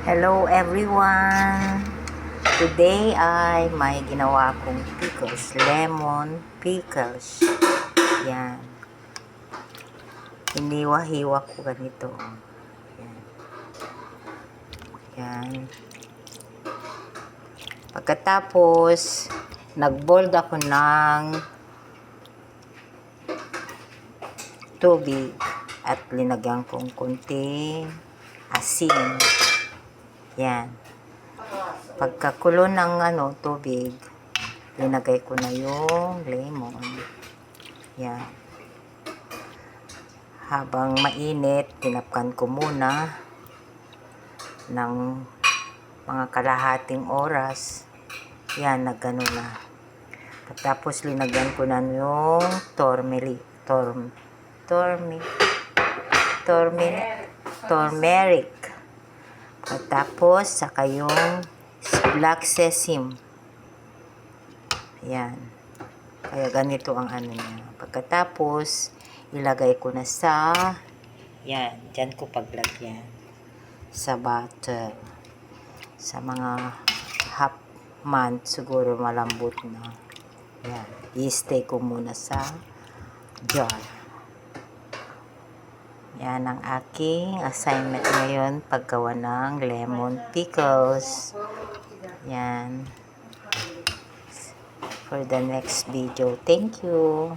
Hello everyone! Today ay may ginawa kong pickles, lemon pickles. Yan. Hiniwa-hiwa ko ganito. Yan. Yan. Pagkatapos, nag-boiled ako ng tubig at linagyan kong konting asin. Yan. Pagkakulo ng tubig, linagay ko na yung lemon. Yan. Habang mainit, tinapkan ko muna ng mga kalahating oras. Yan, nagano na. Tapos linagyan ko na yung turmeric. Tapos, saka yung black sesame. Ayan. Kaya ganito ang niya. Pagkatapos, ilagay ko na sa, yan, dyan ko paglagyan. Sa butter. Sa mga half month, siguro malambot na. Yan. I-stay ko muna sa jar. Yan ang aking assignment ngayon, paggawa ng lemon pickles. Yan. For the next video. Thank you.